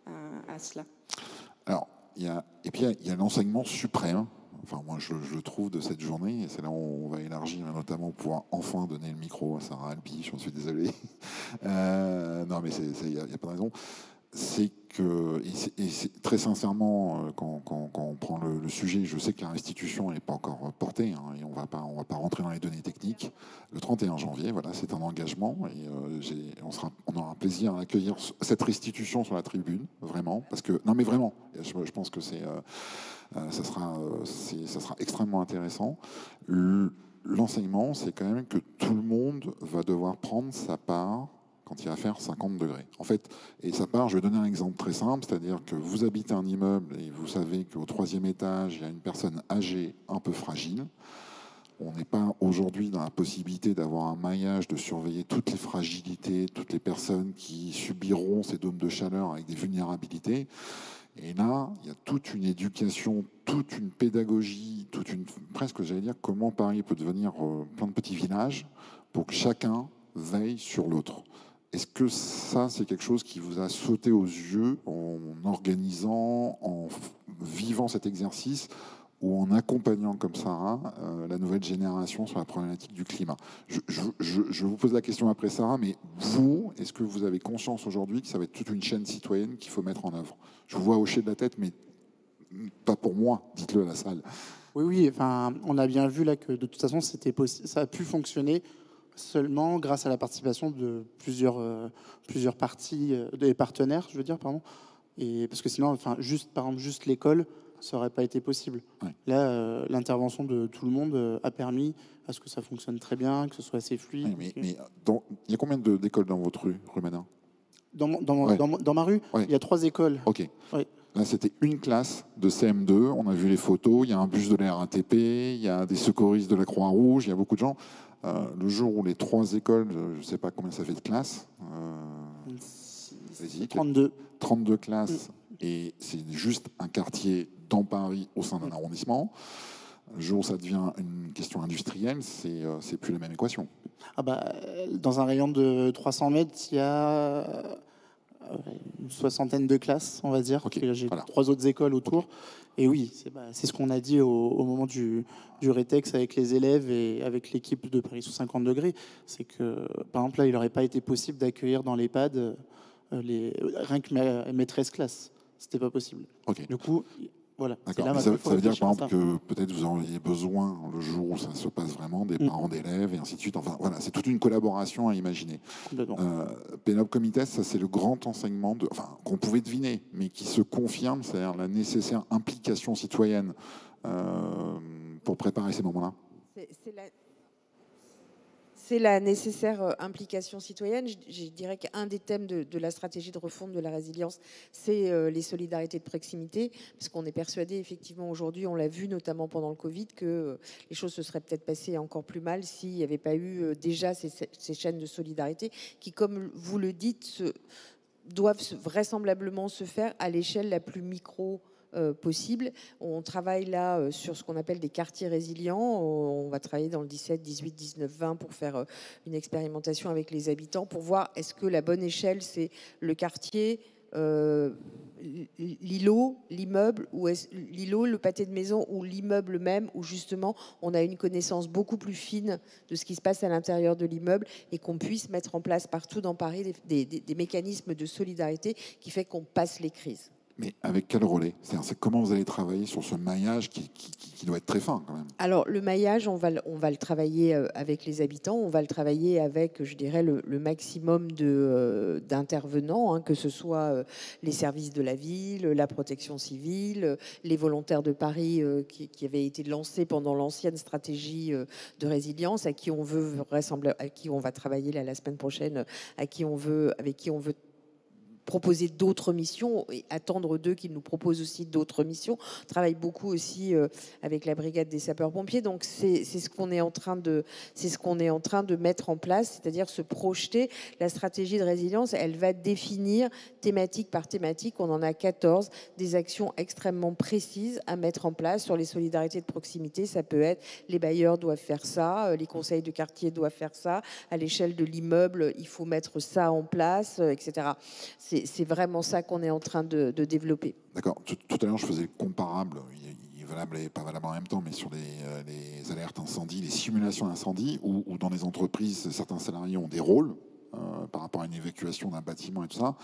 à cela. Alors, il y a l'enseignement suprême. Enfin, moi, je le trouve de cette journée, et c'est là où on va élargir, notamment pour pouvoir enfin donner le micro à Sarah Albi, j'en suis désolé. Non, mais il n'y a pas de raison. C'est que, et c'est très sincèrement, quand on prend le sujet, je sais que la restitution n'est pas encore portée, hein, et on va pas rentrer dans les données techniques. Le 31 janvier, voilà, c'est un engagement, et on aura un plaisir à accueillir cette restitution sur la tribune, vraiment, parce que, non mais vraiment, je pense que ça sera extrêmement intéressant. L'enseignement, c'est quand même que tout le monde va devoir prendre sa part quand il va faire 50 degrés. En fait, et sa part, je vais donner un exemple très simple, c'est-à-dire que vous habitez un immeuble et vous savez qu'au 3e étage, il y a une personne âgée un peu fragile. On n'est pas aujourd'hui dans la possibilité d'avoir un maillage, de surveiller toutes les fragilités, toutes les personnes qui subiront ces dômes de chaleur avec des vulnérabilités. Et là, il y a toute une éducation, toute une pédagogie, presque, j'allais dire, comment Paris peut devenir plein de petits villages pour que chacun veille sur l'autre. Est-ce que ça, c'est quelque chose qui vous a sauté aux yeux en organisant, en vivant cet exercice ou en accompagnant comme Sarah la nouvelle génération sur la problématique du climat? Je vous pose la question après Sarah, mais vous, est-ce que vous avez conscience aujourd'hui que ça va être toute une chaîne citoyenne qu'il faut mettre en œuvre? Je vous vois hocher de la tête, mais pas pour moi, dites-le à la salle. Oui, oui, enfin, on a bien vu là que de toute façon, ça a pu fonctionner seulement grâce à la participation de plusieurs parties, des partenaires, je veux dire, pardon. Et parce que sinon, enfin, par exemple, juste l'école, ça n'aurait pas été possible. Ouais. Là, l'intervention de tout le monde a permis à ce que ça fonctionne très bien, que ce soit assez fluide. Oui, mais il y a combien d'écoles dans votre rue maintenant? Dans ma rue, Ouais. il y a 3 écoles. Ok. Oui. Là, c'était une classe de CM2. On a vu les photos. Il y a un bus de la RATP. Il y a des secouristes de la Croix-Rouge. Il y a beaucoup de gens. Le jour où les 3 écoles, je ne sais pas combien ça fait de classes. Vas-y, 32 classes. Et c'est juste un quartier dans Paris au sein d'un arrondissement. Le jour où ça devient une question industrielle, c'est plus la même équation. Ah bah, dans un rayon de 300 mètres, il y a une soixantaine de classes, on va dire. Okay, J'ai voilà. 3 autres écoles autour. Okay. Et oui, c'est ce qu'on a dit au moment du rétex avec les élèves et avec l'équipe de Paris sous 50 degrés. C'est que, par exemple, là, il n'aurait pas été possible d'accueillir dans l'EHPAD rien que maîtresse classe. C'était pas possible. Okay. Du coup, voilà. D'accord. Ça veut dire, par exemple, que peut-être vous auriez besoin, le jour où ça se passe vraiment, des parents d'élèves et ainsi de suite. Enfin, voilà, c'est toute une collaboration à imaginer. Pénélope Comites, ça, c'est le grand enseignement qu'on pouvait deviner, mais qui se confirme, c'est-à-dire la nécessaire implication citoyenne pour préparer ces moments-là. C'est la nécessaire implication citoyenne. Je dirais qu'un des thèmes de la stratégie de refonte de la résilience, c'est les solidarités de proximité, parce qu'on est persuadé, effectivement, aujourd'hui, on l'a vu notamment pendant le Covid, que les choses se seraient peut-être passées encore plus mal s'il n'y avait pas eu déjà ces chaînes de solidarité qui, comme vous le dites, doivent vraisemblablement se faire à l'échelle la plus micro possible. On travaille là sur ce qu'on appelle des quartiers résilients. On va travailler dans le 17, 18, 19, 20 pour faire une expérimentation avec les habitants pour voir est-ce que la bonne échelle, c'est le quartier, l'îlot, l'immeuble, ou l'îlot, le pâté de maison, ou l'immeuble même, où justement on a une connaissance beaucoup plus fine de ce qui se passe à l'intérieur de l'immeuble et qu'on puisse mettre en place partout dans Paris des mécanismes de solidarité qui fait qu'on passe les crises. Mais avec quel relais? C'est comment vous allez travailler sur ce maillage qui doit être très fin quand même? Alors le maillage, on va le travailler avec les habitants, on va le travailler avec, je dirais, le maximum d'intervenants, hein, que ce soit les services de la ville, la protection civile, les volontaires de Paris qui avaient été lancés pendant l'ancienne stratégie de résilience, à qui on va travailler là, la semaine prochaine, avec qui on veut proposer d'autres missions et attendre d'eux qu'ils nous proposent aussi d'autres missions. On travaille beaucoup aussi avec la brigade des sapeurs-pompiers. Donc c'est ce qu'on est en train de mettre en place, c'est-à-dire se projeter. La stratégie de résilience, elle va définir thématique par thématique. On en a 14, des actions extrêmement précises à mettre en place sur les solidarités de proximité. Ça peut être les bailleurs doivent faire ça, les conseils de quartier doivent faire ça, à l'échelle de l'immeuble, il faut mettre ça en place, etc. C'est vraiment ça qu'on est en train de développer. D'accord. Tout à l'heure, je faisais comparable, il est valable et pas valable en même temps, mais sur les alertes incendie, les simulations d'incendie, où dans les entreprises, certains salariés ont des rôles par rapport à une évacuation d'un bâtiment et tout ça.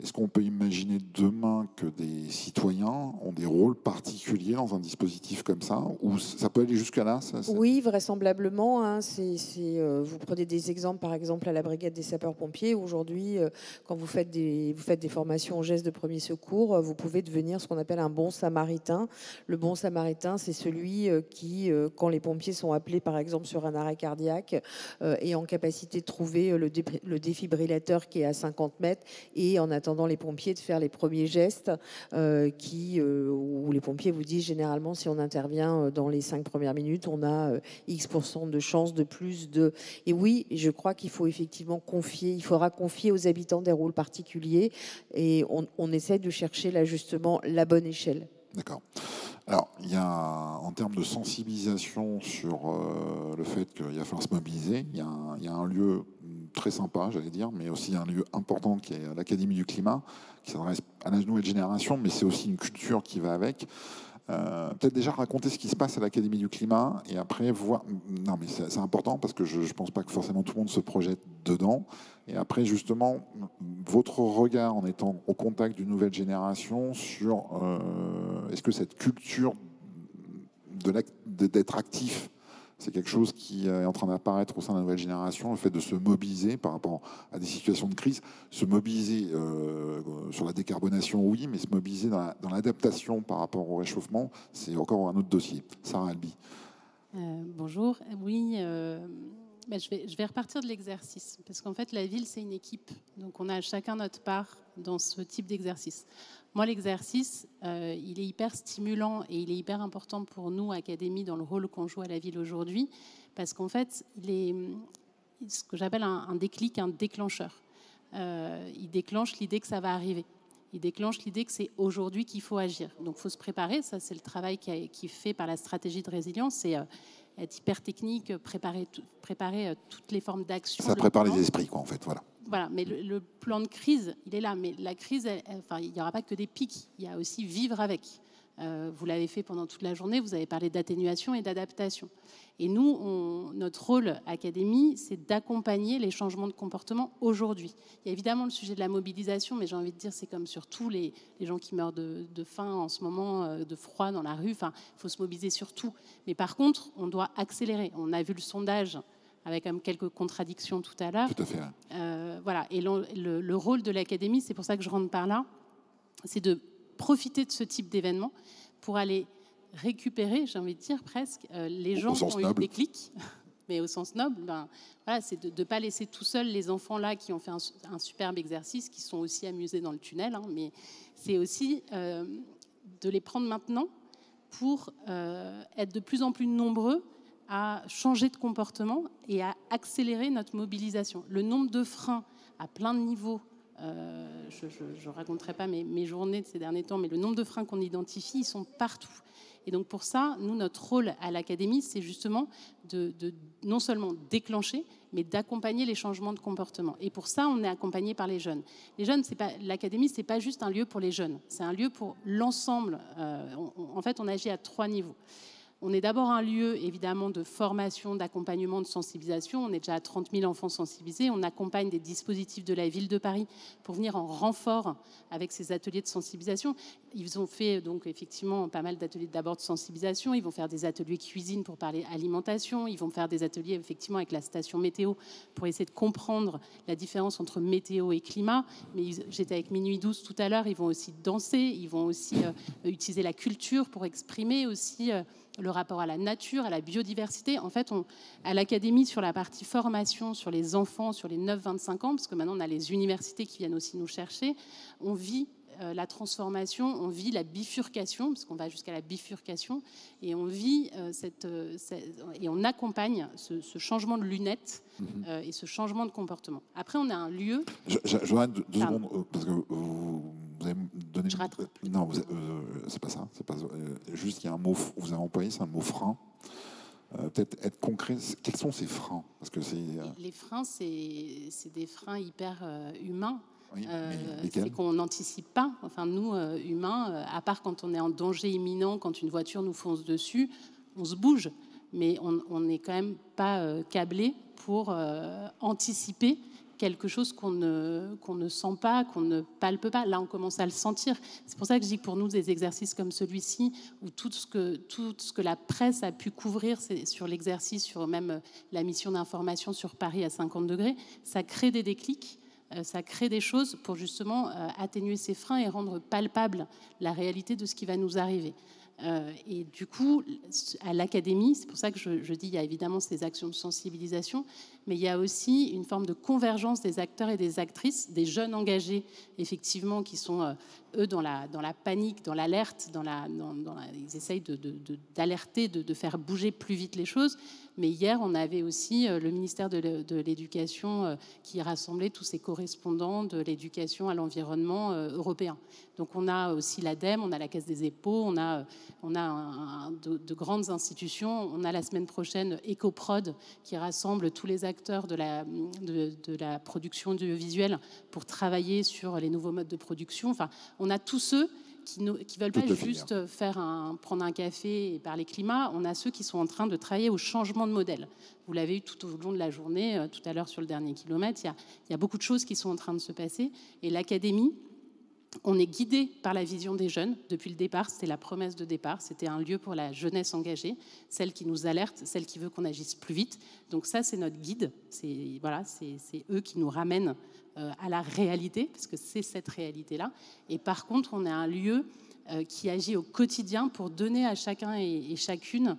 Est-ce qu'on peut imaginer demain que des citoyens ont des rôles particuliers dans un dispositif comme ça? Ou ça peut aller jusqu'à là? Oui, vraisemblablement. Hein, vous prenez des exemples, par exemple, à la brigade des sapeurs-pompiers. Aujourd'hui, quand vous faites des formations aux gestes de premier secours, vous pouvez devenir ce qu'on appelle un bon samaritain. Le bon samaritain, c'est celui qui, quand les pompiers sont appelés, par exemple, sur un arrêt cardiaque, est en capacité de trouver le défibrillateur qui est à 50 mètres et en attendant les pompiers de faire les premiers gestes où les pompiers vous disent généralement si on intervient dans les 5 premières minutes, on a X% de chances de plus de... Et oui, je crois qu'il faut effectivement il faudra confier aux habitants des rôles particuliers et on essaie de chercher là justement la bonne échelle. D'accord. Alors, il y a, en termes de sensibilisation sur le fait qu'il va falloir se mobiliser, il y a un lieu très sympa, j'allais dire, mais aussi un lieu important qui est l'Académie du climat, qui s'adresse à la nouvelle génération, mais c'est aussi une culture qui va avec. Peut-être déjà raconter ce qui se passe à l'Académie du climat et après voir. Non, mais c'est important parce que je ne pense pas que forcément tout le monde se projette dedans. Et après, justement, votre regard en étant au contact d'une nouvelle génération sur est-ce que cette culture d'être actif, c'est quelque chose qui est en train d'apparaître au sein de la nouvelle génération, le fait de se mobiliser par rapport à des situations de crise, se mobiliser sur la décarbonation, oui, mais se mobiliser dans l'adaptation par rapport au réchauffement, c'est encore un autre dossier. Sarah Albi. Bonjour. Oui, je vais repartir de l'exercice, parce qu'en fait, la ville, c'est une équipe. Donc, on a chacun notre part dans ce type d'exercice. Moi, l'exercice, il est hyper stimulant et il est hyper important pour nous, Académie, dans le rôle qu'on joue à la ville aujourd'hui, parce qu'en fait, il est ce que j'appelle un déclic, un déclencheur. Il déclenche l'idée que ça va arriver. Il déclenche l'idée que c'est aujourd'hui qu'il faut agir. Donc, il faut se préparer. Ça, c'est le travail qui est fait par la stratégie de résilience. C'est être hyper technique, préparer toutes les formes d'action. Ça prépare les esprits, quoi, en fait, voilà. Voilà, mais le plan de crise, il est là. Mais la crise, il n'y aura pas que des pics. Il y a aussi vivre avec. Vous l'avez fait pendant toute la journée. Vous avez parlé d'atténuation et d'adaptation. Et nous, notre rôle Académie, c'est d'accompagner les changements de comportement aujourd'hui. Il y a évidemment le sujet de la mobilisation, mais j'ai envie de dire, c'est comme sur tous les gens qui meurent de faim en ce moment, de froid dans la rue. Enfin, il faut se mobiliser sur tout. Mais par contre, on doit accélérer. On a vu le sondage avec quand même quelques contradictions tout à l'heure. Tout à fait. Ouais. Voilà. Et le rôle de l'Académie, c'est pour ça que je rentre par là, c'est de profiter de ce type d'événement pour aller récupérer, j'ai envie de dire presque, les gens qui ont eu des clics, mais au sens noble, voilà, c'est de ne pas laisser tout seuls les enfants là qui ont fait un superbe exercice, qui sont aussi amusés dans le tunnel, hein, mais c'est aussi de les prendre maintenant pour être de plus en plus nombreux à changer de comportement et à accélérer notre mobilisation. Le nombre de freins à plein de niveaux, je ne raconterai pas mes journées de ces derniers temps, mais le nombre de freins qu'on identifie, ils sont partout. Et donc pour ça, nous, notre rôle à l'Académie, c'est justement de non seulement déclencher, mais d'accompagner les changements de comportement. Et pour ça, on est accompagné par les jeunes. Les jeunes, l'Académie, c'est pas juste un lieu pour les jeunes, c'est un lieu pour l'ensemble. En fait, on agit à 3 niveaux. On est d'abord un lieu, évidemment, de formation, d'accompagnement, de sensibilisation. On est déjà à 30 000 enfants sensibilisés. On accompagne des dispositifs de la ville de Paris pour venir en renfort avec ces ateliers de sensibilisation. Ils ont fait, donc, effectivement, pas mal d'ateliers d'abord de sensibilisation. Ils vont faire des ateliers cuisine pour parler alimentation. Ils vont faire des ateliers, effectivement, avec la station météo pour essayer de comprendre la différence entre météo et climat. Mais j'étais avec Minuit 12 tout à l'heure. Ils vont aussi danser. Ils vont aussi utiliser la culture pour exprimer aussi le rapport à la nature, à la biodiversité. En fait, à l'Académie, sur la partie formation, sur les enfants, sur les 9-25 ans, parce que maintenant on a les universités qui viennent aussi nous chercher, on vit la transformation, on vit la bifurcation, parce qu'on va jusqu'à la bifurcation, et on vit et on accompagne ce changement de lunettes et ce changement de comportement. Après, on a un lieu... Je voudrais 2 secondes, parce que vous avez donné... Je rattrape. Non, c'est pas ça. C'est pas, juste, il y a un mot, vous avez employé, c'est un mot frein. Peut-être être concret. Quels sont ces freins? Parce que les freins, c'est des freins hyper humains. Oui, c'est qu'on n'anticipe pas. Enfin, nous, humains, à part quand on est en danger imminent, quand une voiture nous fonce dessus, on se bouge. Mais on n'est quand même pas câblé pour anticiper quelque chose qu'on ne sent pas, qu'on ne palpe pas. Là, on commence à le sentir. C'est pour ça que je dis que pour nous, des exercices comme celui-ci, où tout ce que la presse a pu couvrir sur l'exercice, sur même la mission d'information sur Paris à 50 degrés, ça crée des déclics. Ça crée des choses pour justement atténuer ces freins et rendre palpable la réalité de ce qui va nous arriver. Et du coup, à l'Académie, c'est pour ça que je dis il y a évidemment ces actions de sensibilisation, mais il y a aussi une forme de convergence des acteurs et des actrices, des jeunes engagés, effectivement, qui sont, eux, dans la panique, dans l'alerte, ils essayent d'alerter, de faire bouger plus vite les choses. Mais hier, on avait aussi le ministère de l'Éducation qui rassemblait tous ces correspondants de l'éducation à l'environnement européen. Donc on a aussi l'ADEME, on a la Caisse des Dépôts, on a de grandes institutions. On a la semaine prochaine EcoProd qui rassemble tous les acteurs de la production audiovisuelle pour travailler sur les nouveaux modes de production. Enfin, on a tous ceux qui ne veulent pas juste prendre un café et parler climat. On a ceux qui sont en train de travailler au changement de modèle. Vous l'avez eu tout au long de la journée, tout à l'heure sur le dernier kilomètre. Il y a beaucoup de choses qui sont en train de se passer. Et l'Académie, on est guidé par la vision des jeunes. Depuis le départ, c'était la promesse de départ. C'était un lieu pour la jeunesse engagée, celle qui nous alerte, celle qui veut qu'on agisse plus vite. Donc ça, c'est notre guide. C'est eux qui nous ramènent à la réalité, parce que c'est cette réalité-là. Et par contre, on est un lieu qui agit au quotidien pour donner à chacun et chacune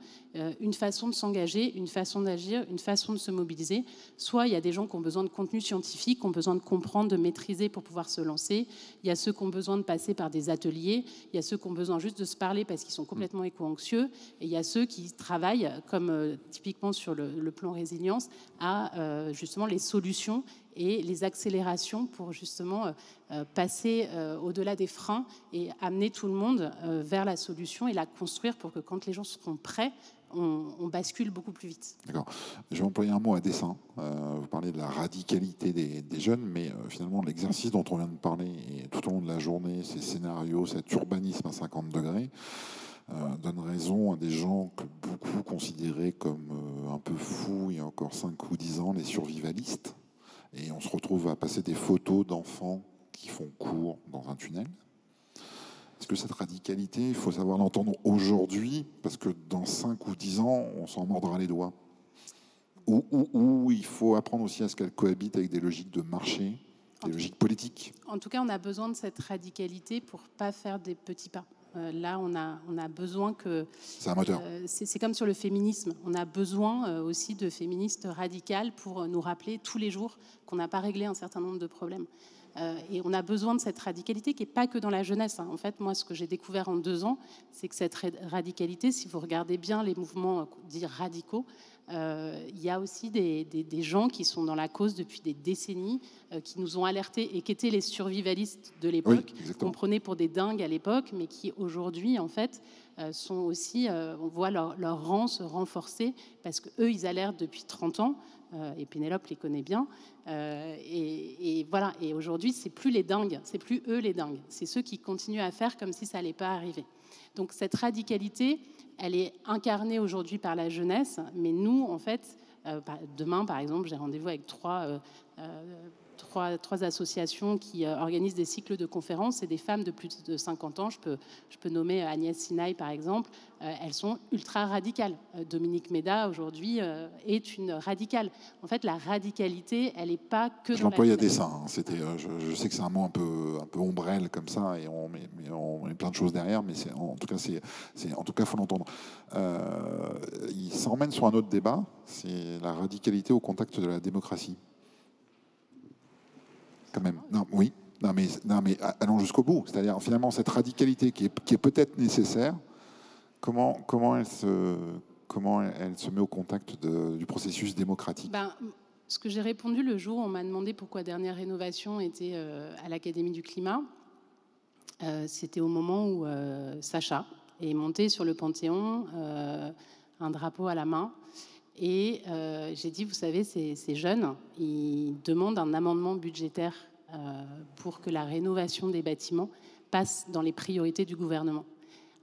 une façon de s'engager, une façon d'agir, une façon de se mobiliser. Soit il y a des gens qui ont besoin de contenu scientifique, qui ont besoin de comprendre, de maîtriser pour pouvoir se lancer. Il y a ceux qui ont besoin de passer par des ateliers. Il y a ceux qui ont besoin juste de se parler parce qu'ils sont complètement éco-anxieux. Et il y a ceux qui travaillent, comme typiquement sur le plan résilience, à justement les solutions et les accélérations pour justement passer au-delà des freins et amener tout le monde vers la solution et la construire pour que quand les gens seront prêts, on bascule beaucoup plus vite. D'accord. Je vais employer un mot à dessein. Vous parlez de la radicalité des jeunes, mais finalement l'exercice dont on vient de parler et tout au long de la journée, ces scénarios, cet urbanisme à 50 degrés, donne raison à des gens que beaucoup considéraient comme un peu fous il y a encore 5 ou 10 ans, les survivalistes. Et on se retrouve à passer des photos d'enfants qui font cours dans un tunnel. Est-ce que cette radicalité, il faut savoir l'entendre aujourd'hui, parce que dans 5 ou 10 ans, on s'en mordra les doigts? Ou il faut apprendre aussi à ce qu'elle cohabite avec des logiques de marché, des logiques politiques? En tout cas, on a besoin de cette radicalité pour ne pas faire des petits pas. Là, on a besoin que... C'est un moteur. C'est comme sur le féminisme. On a besoin aussi de féministes radicales pour nous rappeler tous les jours qu'on n'a pas réglé un certain nombre de problèmes. Et on a besoin de cette radicalité qui n'est pas que dans la jeunesse. En fait, moi, ce que j'ai découvert en 2 ans, c'est que cette radicalité, si vous regardez bien les mouvements dits radicaux, il y a aussi des gens qui sont dans la cause depuis des décennies, qui nous ont alertés et qui étaient les survivalistes de l'époque, qu'on prenait pour des dingues à l'époque, mais qui aujourd'hui, en fait, sont aussi, on voit leur rang se renforcer parce qu'eux, ils alertent depuis 30 ans, et Pénélope les connaît bien. Et voilà. Et aujourd'hui, c'est plus les dingues, c'est plus eux les dingues, c'est ceux qui continuent à faire comme si ça n'allait pas arriver. Donc cette radicalité, elle est incarnée aujourd'hui par la jeunesse, mais nous, en fait, demain, par exemple, j'ai rendez-vous avec trois associations qui organisent des cycles de conférences. C'est des femmes de plus de 50 ans. Je peux nommer Agnès Sinaï, par exemple. Elles sont ultra radicales. Dominique Méda, aujourd'hui, est une radicale. En fait, la radicalité, elle n'est pas que je l'emploie à dessein. Je sais que c'est un mot un peu ombrelle comme ça, et on met plein de choses derrière, mais en tout cas, faut l'entendre. Il s'emmène sur un autre débat, c'est la radicalité au contact de la démocratie. Quand même. Non, oui. Non, mais allons jusqu'au bout. C'est-à-dire, finalement, cette radicalité qui est peut-être nécessaire, comment elle se met au contact du processus démocratique? Ce que j'ai répondu le jour où on m'a demandé pourquoi Dernière Rénovation était à l'Académie du Climat, c'était au moment où Sacha est monté sur le Panthéon, un drapeau à la main. Et j'ai dit, vous savez, ces jeunes, ils demandent un amendement budgétaire pour que la rénovation des bâtiments passe dans les priorités du gouvernement.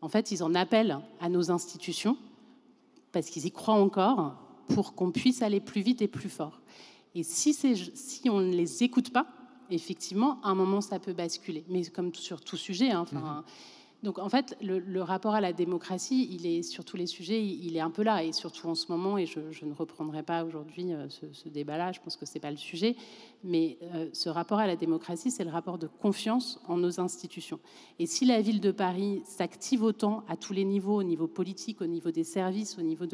En fait, ils en appellent à nos institutions, parce qu'ils y croient encore, pour qu'on puisse aller plus vite et plus fort. Et si on ne les écoute pas, effectivement, à un moment, ça peut basculer. Mais comme sur tout sujet, hein, donc en fait, le rapport à la démocratie, il est sur tous les sujets, il est un peu là, et surtout en ce moment, et je ne reprendrai pas aujourd'hui ce débat-là, je pense que ce n'est pas le sujet, mais ce rapport à la démocratie, c'est le rapport de confiance en nos institutions. Et si la ville de Paris s'active autant à tous les niveaux, au niveau politique, au niveau des services, au niveau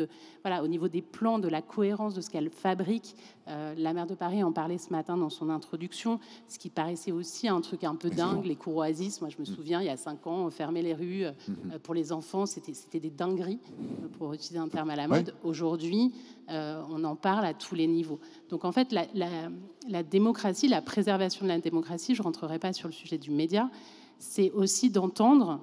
des plans, de la cohérence de ce qu'elle fabrique, la maire de Paris en parlait ce matin dans son introduction, ce qui paraissait aussi un truc un peu dingue, les cours Oasis. Moi, je me souviens, il y a 5 ans, fermer les rues pour les enfants, c'était des dingueries, pour utiliser un terme à la mode. Ouais. Aujourd'hui, on en parle à tous les niveaux. Donc en fait, la démocratie, la préservation de la démocratie, je ne rentrerai pas sur le sujet du média, c'est aussi d'entendre,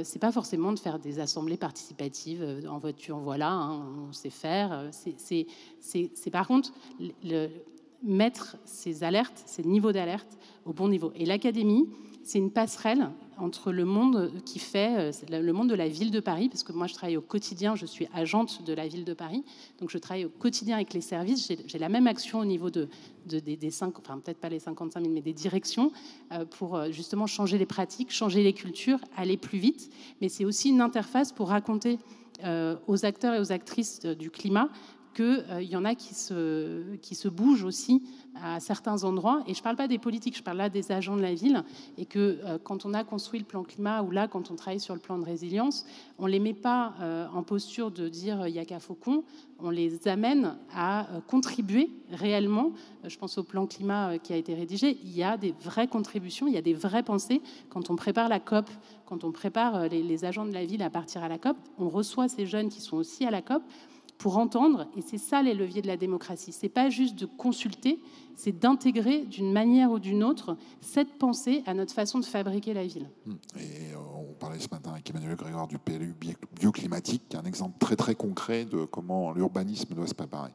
c'est pas forcément de faire des assemblées participatives en voiture, voilà, hein, on sait faire. C'est par contre mettre ces alertes, ces niveaux d'alerte au bon niveau. Et l'académie, c'est une passerelle entre le monde qui fait le monde de la ville de Paris, parce que moi je travaille au quotidien, je suis agente de la ville de Paris, donc je travaille au quotidien avec les services. J'ai la même action au niveau des 5, enfin peut-être pas les 55 000, mais des directions, pour justement changer les pratiques, changer les cultures, aller plus vite. Mais c'est aussi une interface pour raconter aux acteurs et aux actrices du climat qu'il y en a qui se bougent aussi à certains endroits. Et je ne parle pas des politiques, je parle là des agents de la ville. Et que quand on a construit le plan climat, ou là, quand on travaille sur le plan de résilience, on ne les met pas en posture de dire « il n'y a qu'à Faucon ». On les amène à contribuer réellement. Je pense au plan climat qui a été rédigé. Il y a des vraies contributions, il y a des vraies pensées. Quand on prépare la COP, quand on prépare les agents de la ville à partir à la COP, on reçoit ces jeunes qui sont aussi à la COP pour entendre, et c'est ça les leviers de la démocratie. C'est pas juste de consulter, c'est d'intégrer d'une manière ou d'une autre cette pensée à notre façon de fabriquer la ville. Et on parlait ce matin avec Emmanuel Grégoire du PLU bioclimatique, qui est un exemple très très concret de comment l'urbanisme doit se préparer.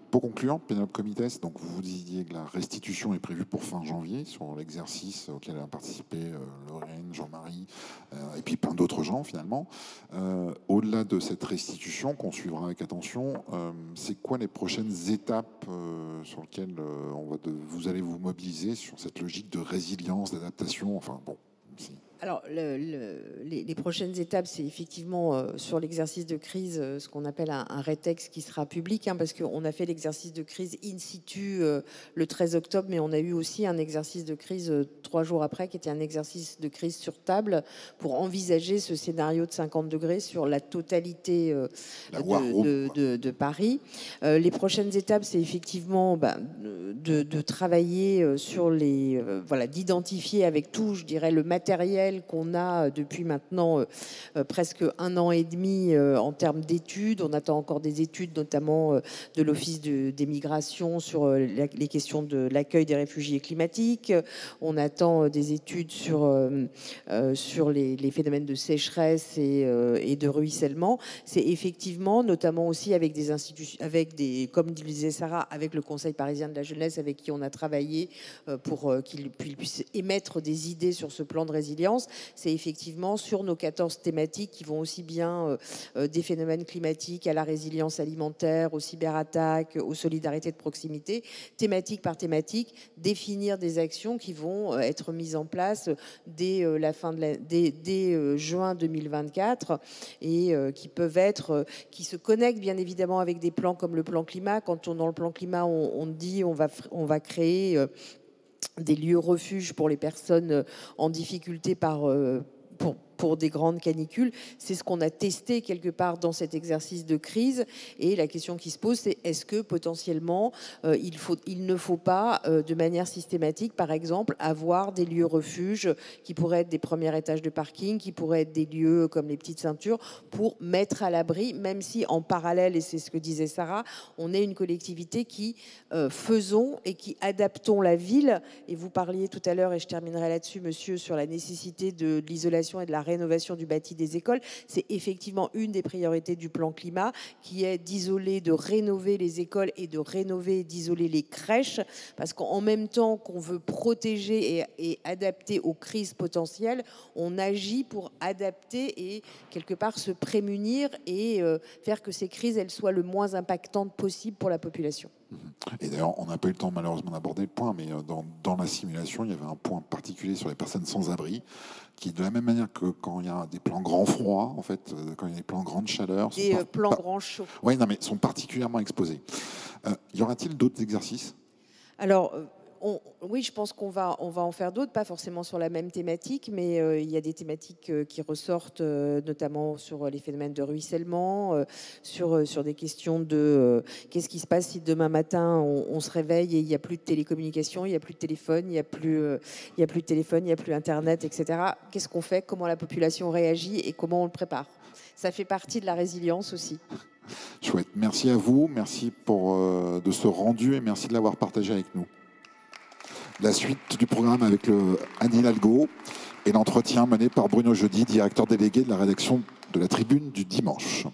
Pour conclure, Pénélope Comitès, donc vous disiez que la restitution est prévue pour fin janvier sur l'exercice auquel a participé Lorraine, Jean-Marie et puis plein d'autres gens finalement. Au-delà de cette restitution qu'on suivra avec attention, c'est quoi les prochaines étapes sur lesquelles vous allez vous mobiliser sur cette logique de résilience, d'adaptation, enfin bon. Alors, les prochaines étapes, c'est effectivement sur l'exercice de crise, ce qu'on appelle un rétex qui sera public, parce qu'on a fait l'exercice de crise in situ le 13 octobre, mais on a eu aussi un exercice de crise 3 jours après, qui était un exercice de crise sur table pour envisager ce scénario de 50 degrés sur la totalité de Paris. Les prochaines étapes, c'est effectivement de travailler sur d'identifier avec tout, je dirais, le matériel qu'on a depuis maintenant presque 1 an et demi en termes d'études. On attend encore des études, notamment de l'Office des migrations sur les questions de l'accueil des réfugiés climatiques. On attend des études sur les phénomènes de sécheresse et de ruissellement. C'est effectivement, notamment aussi avec des institutions, comme disait Sarah, avec le Conseil parisien de la jeunesse, avec qui on a travaillé pour qu'il puisse émettre des idées sur ce plan de résilience. C'est effectivement sur nos 14 thématiques qui vont aussi bien des phénomènes climatiques à la résilience alimentaire, aux cyberattaques, aux solidarités de proximité, thématique par thématique, définir des actions qui vont être mises en place dès juin 2024 et qui se connectent bien évidemment avec des plans comme le plan climat. Quand dans le plan climat, on dit on va créer des lieux refuges pour les personnes en difficulté pour des grandes canicules. C'est ce qu'on a testé quelque part dans cet exercice de crise. Et la question qui se pose, c'est est-ce que potentiellement, il ne faut pas, de manière systématique, par exemple, avoir des lieux refuges qui pourraient être des premiers étages de parking, qui pourraient être des lieux comme les petites ceintures, pour mettre à l'abri, même si en parallèle, et c'est ce que disait Sarah, on est une collectivité qui faisons et qui adaptons la ville. Et vous parliez tout à l'heure, et je terminerai là-dessus, monsieur, sur la nécessité de l'isolation et de la rénovation du bâti des écoles. C'est effectivement une des priorités du plan climat, qui est d'isoler, de rénover les écoles et de rénover et d'isoler les crèches, parce qu'en même temps qu'on veut protéger et adapter aux crises potentielles, on agit pour adapter et quelque part se prémunir et faire que ces crises, elles soient le moins impactantes possible pour la population. Et d'ailleurs, on n'a pas eu le temps malheureusement d'aborder le point, mais dans la simulation, il y avait un point particulier sur les personnes sans abri, qui de la même manière que quand il y a des plans grand froid, en fait, quand il y a des plans grande chaleur... Des plans grand chaud. Oui, non, mais sont particulièrement exposés. Y aura-t-il d'autres exercices ? Alors... oui, je pense qu'on va en faire d'autres, pas forcément sur la même thématique, mais il y a des thématiques qui ressortent, notamment sur les phénomènes de ruissellement, sur des questions de qu'est-ce qui se passe si demain matin on se réveille et il n'y a plus de télécommunications, il n'y a plus de téléphone, il n'y a plus Internet, etc. Qu'est-ce qu'on fait ? Comment la population réagit et comment on le prépare ? Ça fait partie de la résilience aussi. Chouette. Merci à vous, merci de ce rendu et merci de l'avoir partagé avec nous. La suite du programme avec Anne Hidalgo et l'entretien mené par Bruno Jeudi, directeur délégué de la rédaction de la Tribune du Dimanche.